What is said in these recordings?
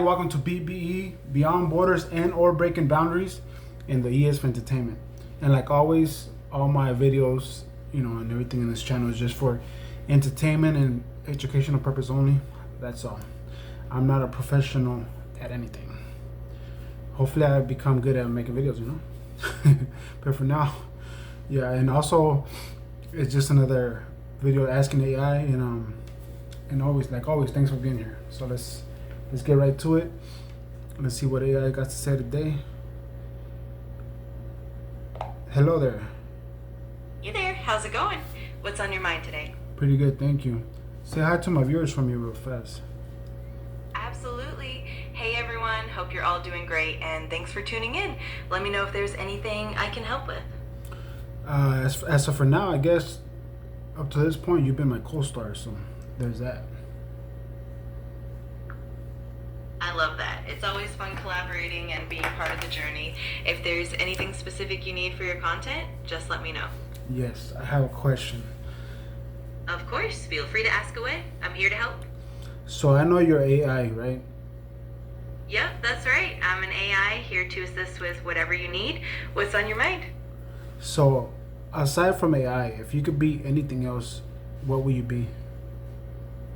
Welcome to BBE, Beyond Borders and or Breaking Boundaries in the ES for Entertainment. And like always, all my videos, and everything in this channel is just for entertainment and educational purpose only. That's all. I'm not a professional at anything. Hopefully I become good at making videos, But for now, yeah, and also it's just another video asking AI and always thanks for being here. So let's get right to it. Let's see what AI got to say today. Hello there. Hey there, how's it going? What's on your mind today? Pretty good, thank you. Say hi to my viewers for me real fast. Absolutely. Hey everyone, hope you're all doing great and thanks for tuning in. Let me know if there's anything I can help with. As of for now, I guess up to this point you've been my co-star, so there's that. I love that. It's always fun collaborating and being part of the journey. If there's anything specific you need for your content, just let me know. Yes, I have a question. Of course, feel free to ask away. I'm here to help. So I know you're AI, right? Yep, that's right. I'm an AI here to assist with whatever you need. What's on your mind? So aside from AI, if you could be anything else, what would you be?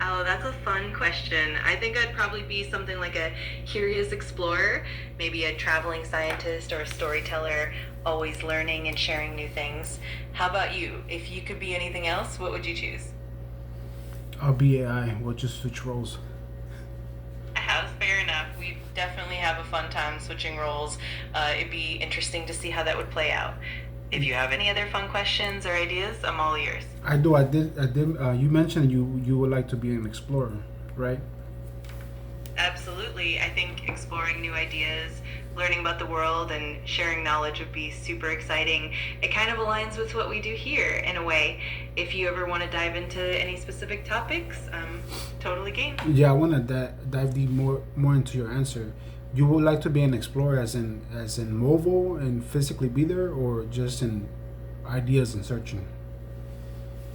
Oh, that's a fun question. I think I'd probably be something like a curious explorer, maybe a traveling scientist or a storyteller, always learning and sharing new things. How about you? If you could be anything else, what would you choose? I'll be AI. We'll just switch roles. Fair enough. We definitely have a fun time switching roles. It'd be interesting to see how that would play out. If you have any other fun questions or ideas, I'm all ears. I do. I did. You mentioned you would like to be an explorer, right? Absolutely. I think exploring new ideas, learning about the world, and sharing knowledge would be super exciting. It kind of aligns with what we do here in a way. If you ever want to dive into any specific topics, I'm totally game. Yeah, I want to dive deep more into your answer. You would like to be an explorer, as in mobile and physically be there, or just in ideas and searching?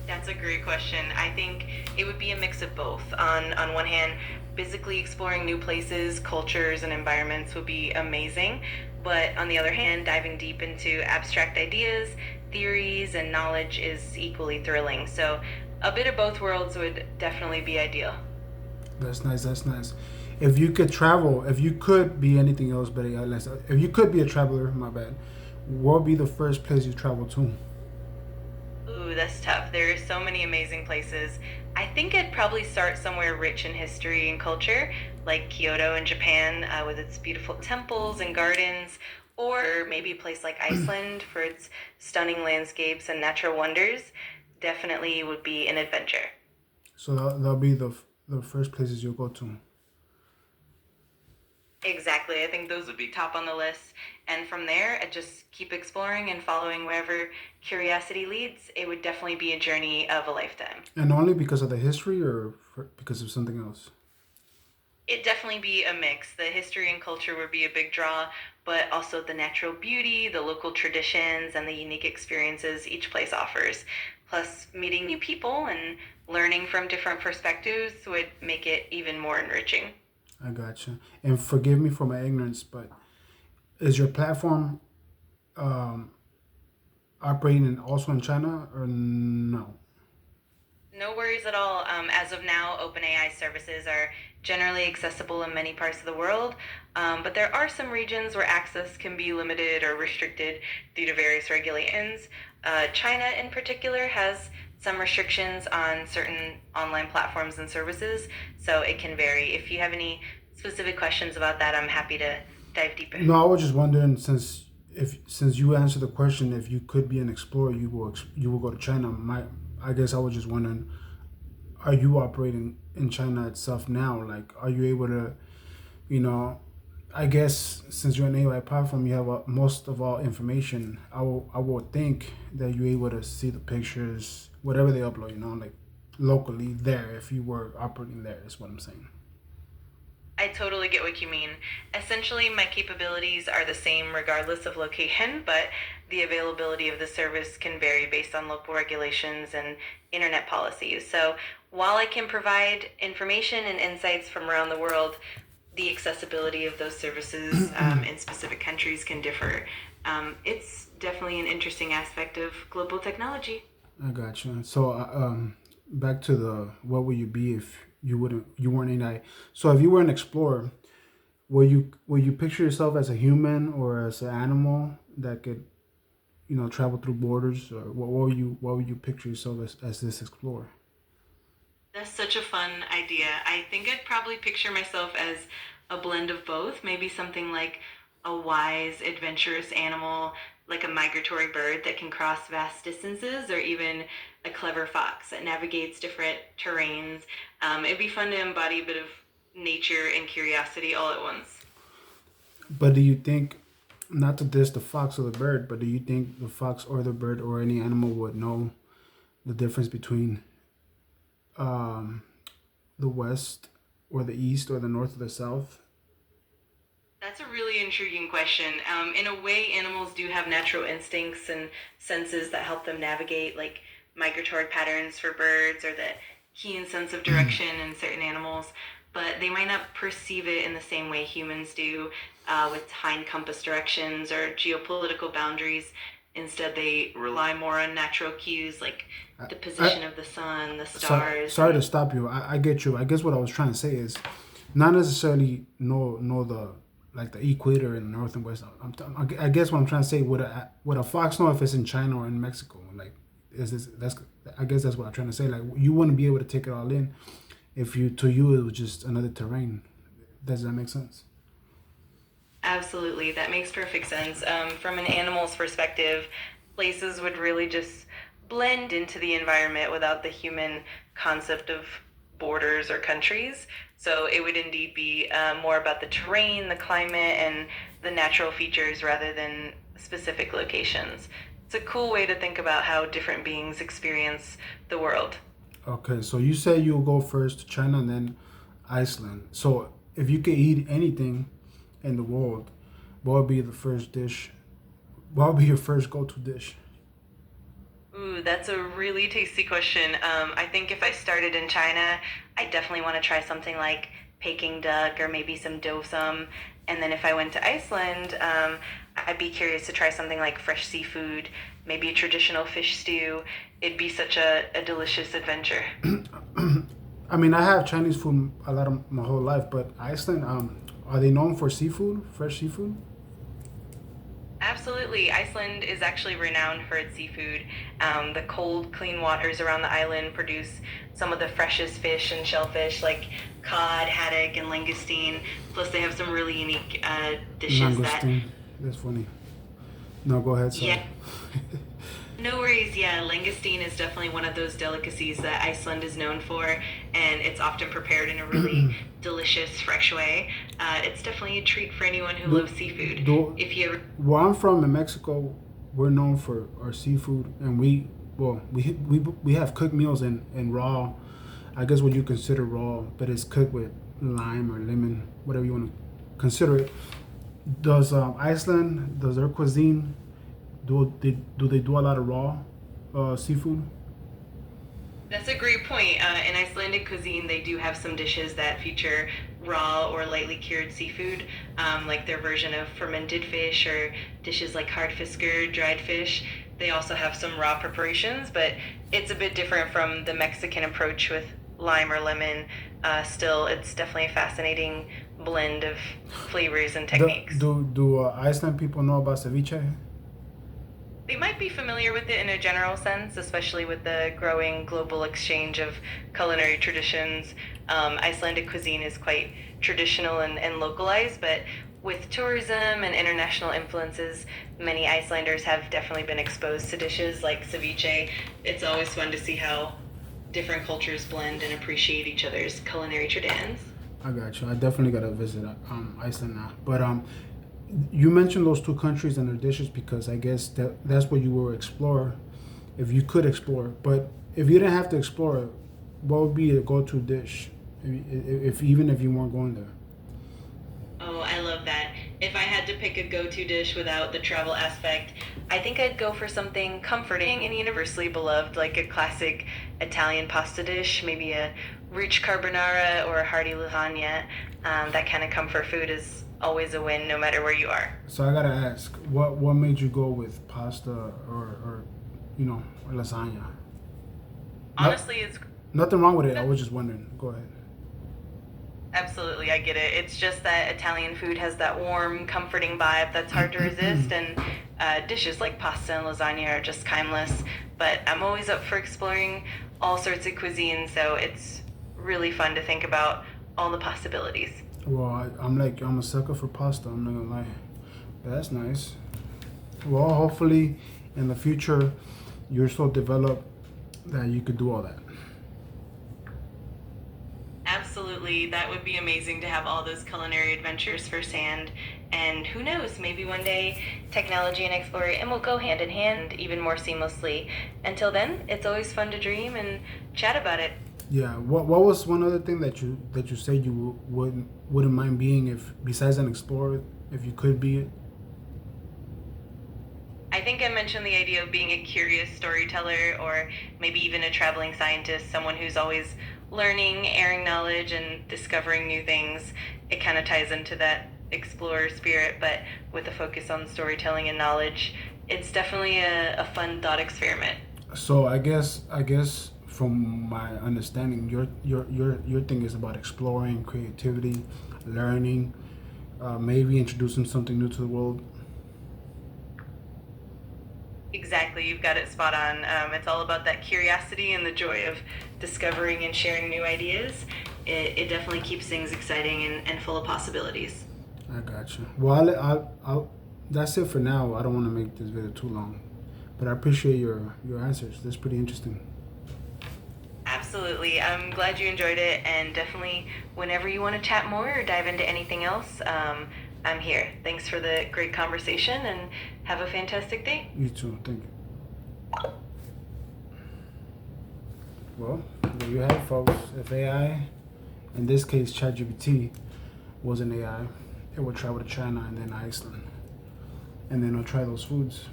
That's a great question. I think it would be a mix of both. On one hand, physically exploring new places, cultures, and environments would be amazing. But on the other hand, diving deep into abstract ideas, theories, and knowledge is equally thrilling. So a bit of both worlds would definitely be ideal. That's nice. That's nice. If you could travel, if you could be anything else, but if you could be a traveler, my bad, what would be the first place you travel to? Ooh, that's tough. There are so many amazing places. I think I'd probably start somewhere rich in history and culture, like Kyoto in Japan, with its beautiful temples and gardens, or maybe a place like Iceland for its stunning landscapes and natural wonders. Definitely would be an adventure. So that'll be the first places you'll go to. Exactly. I think those would be top on the list. And from there, I just keep exploring and following wherever curiosity leads. It would definitely be a journey of a lifetime. And only because of the history, or because of something else? It'd definitely be a mix. The history and culture would be a big draw, but also the natural beauty, the local traditions, and the unique experiences each place offers. Plus, meeting new people and learning from different perspectives would make it even more enriching. I gotcha. And forgive me for my ignorance, but is your platform um, operating also in China or no? No worries at all. As of now, OpenAI services are generally accessible in many parts of the world, but there are some regions where access can be limited or restricted due to various regulations. China, in particular, has some restrictions on certain online platforms and services, so it can vary. If you have any specific questions about that, I'm happy to dive deeper. No, I was just wondering, since you answered the question, if you could be an explorer, you will go to China. I guess I was just wondering, are you operating in China itself now? Like, are you able to, you know, I guess since you're an AI platform, you have most of all information. I would think that you're able to see the pictures, whatever they upload, like locally there. If you were operating there, is what I'm saying. I totally get what you mean. Essentially, my capabilities are the same regardless of location, but the availability of the service can vary based on local regulations and internet policies. So, while I can provide information and insights from around the world, the accessibility of those services in specific countries can differ. It's definitely an interesting aspect of global technology. I got you. So, back to the what would you be if you weren't an AI? So, if you were an explorer, will you picture yourself as a human or as an animal that could travel through borders, or what would you picture yourself as this explorer? That's such a fun idea. I think I'd probably picture myself as a blend of both, maybe something like a wise, adventurous animal, like a migratory bird that can cross vast distances, or even a clever fox that navigates different terrains. It'd be fun to embody a bit of nature and curiosity all at once. But do you think, not to diss the fox or the bird, but do you think the fox or the bird or any animal would know the difference between um, the west or the east or the north or the south? That's a really intriguing question. In a way, animals do have natural instincts and senses that help them navigate, like migratory patterns for birds or the keen sense of direction in certain animals, but they might not perceive it in the same way humans do with time compass directions or geopolitical boundaries. Instead, they rely more on natural cues like the I, position of the sun, the stars, sorry to and stop you. I get you. I guess what I was trying to say is not necessarily know the like the equator in the north and west. I guess what I'm trying to say, would a fox know if it's in China or in Mexico? Like, is this that's I guess that's what I'm trying to say. Like, you wouldn't be able to take it all in if you to you it was just another terrain. Does that make sense? absolutely, that makes perfect sense. From an animal's perspective, places would really just blend into the environment without the human concept of borders or countries. So it would indeed be more about the terrain, the climate, and the natural features rather than specific locations. It's a cool way to think about how different beings experience the world. Okay, so you say you'll go first to China and then Iceland. So if you could eat anything in the world, what would be the first dish? What would be your first go-to dish? Ooh, that's a really tasty question. I think if I started in China, I definitely want to try something like Peking duck or maybe some dim sum. And then if I went to Iceland, I'd be curious to try something like fresh seafood, maybe a traditional fish stew. It'd be such a delicious adventure. I mean, I have Chinese food a lot of my whole life, but Iceland, are they known for seafood, fresh seafood? Absolutely. Iceland is actually renowned for its seafood. The cold, clean waters around the island produce some of the freshest fish and shellfish like cod, haddock, and langoustine. Plus, they have some really unique dishes that, Mangosteen. That's funny. No, go ahead. Sorry. yeah, no worries. Yeah, langoustine is definitely one of those delicacies that Iceland is known for, and it's often prepared in a really delicious, fresh way. It's definitely a treat for anyone who do, loves seafood. do If you ever Where I'm from in Mexico, we're known for our seafood, and we have cooked meals and raw. I guess what you consider raw, but it's cooked with lime or lemon, whatever you want to consider it. Does Iceland, does their cuisine do they do a lot of raw seafood? That's a great point. In Icelandic cuisine, they do have some dishes that feature raw or lightly cured seafood, like their version of fermented fish or dishes like hartfisker, dried fish. They also have some raw preparations, but it's a bit different from the Mexican approach with lime or lemon. Still, it's definitely a fascinating blend of flavors and techniques. Do Iceland people know about ceviche? They might be familiar with it in a general sense, especially with the growing global exchange of culinary traditions. Icelandic cuisine is quite traditional and localized, but with tourism and international influences, many Icelanders have definitely been exposed to dishes like ceviche. It's always fun to see how different cultures blend and appreciate each other's culinary traditions. I got you. I definitely gotta visit Iceland now. But you mentioned those two countries and their dishes because I guess that's what you will explore if you could explore. But if you didn't have to explore, what would be a go-to dish if even if you weren't going there? Oh, I love that. If I had to pick a go-to dish without the travel aspect, I think I'd go for something comforting and universally beloved, like a classic Italian pasta dish, maybe a rich carbonara or a hearty lasagna. That kind of comfort food is always a win, no matter where you are. So I gotta ask, what made you go with pasta or lasagna? Honestly, it's Nothing wrong with it. I was just wondering. Go ahead. absolutely, I get it. It's just that Italian food has that warm, comforting vibe that's hard to resist, and dishes like pasta and lasagna are just timeless. But I'm always up for exploring all sorts of cuisine, so it's really fun to think about all the possibilities. Well, I'm a sucker for pasta. I'm not gonna lie. But that's nice. Well, hopefully in the future you're so developed that you could do all that. Absolutely, that would be amazing to have all those culinary adventures firsthand. And who knows, maybe one day technology and exploration will go hand in hand even more seamlessly. Until then, it's always fun to dream and chat about it. Yeah. What was one other thing that you said you wouldn't mind being, if besides an explorer, if you could be it? I think I mentioned the idea of being a curious storyteller or maybe even a traveling scientist, someone who's always learning, airing knowledge, and discovering new things. It kind of ties into that explorer spirit, but with a focus on storytelling and knowledge. It's definitely a fun thought experiment. So I guess from my understanding, your thing is about exploring, creativity, learning, maybe introducing something new to the world. Exactly, you've got it spot on. It's all about that curiosity and the joy of discovering and sharing new ideas. It definitely keeps things exciting and full of possibilities. I got you. Well, I'll that's it for now. I don't want to make this video too long, but I appreciate your answers. That's pretty interesting. Absolutely. I'm glad you enjoyed it, and definitely whenever you want to chat more or dive into anything else, I'm here. Thanks for the great conversation, and have a fantastic day. You too. Thank you. Well, there you have it, folks. If AI, in this case ChatGPT, was an AI, it would travel to China and then Iceland, and then it'll try those foods.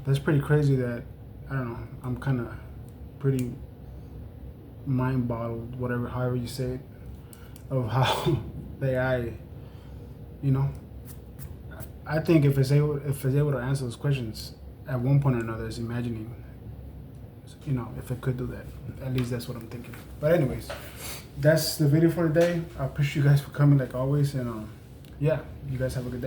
That's pretty crazy. That I don't know. I'm kind of pretty mind boggled, whatever, however you say it, of how the AI, you know. I think if it's able to answer those questions at one point or another, it's imagining, if it could do that. At least that's what I'm thinking. But anyways, that's the video for today. I appreciate you guys for coming like always, and yeah, you guys have a good day.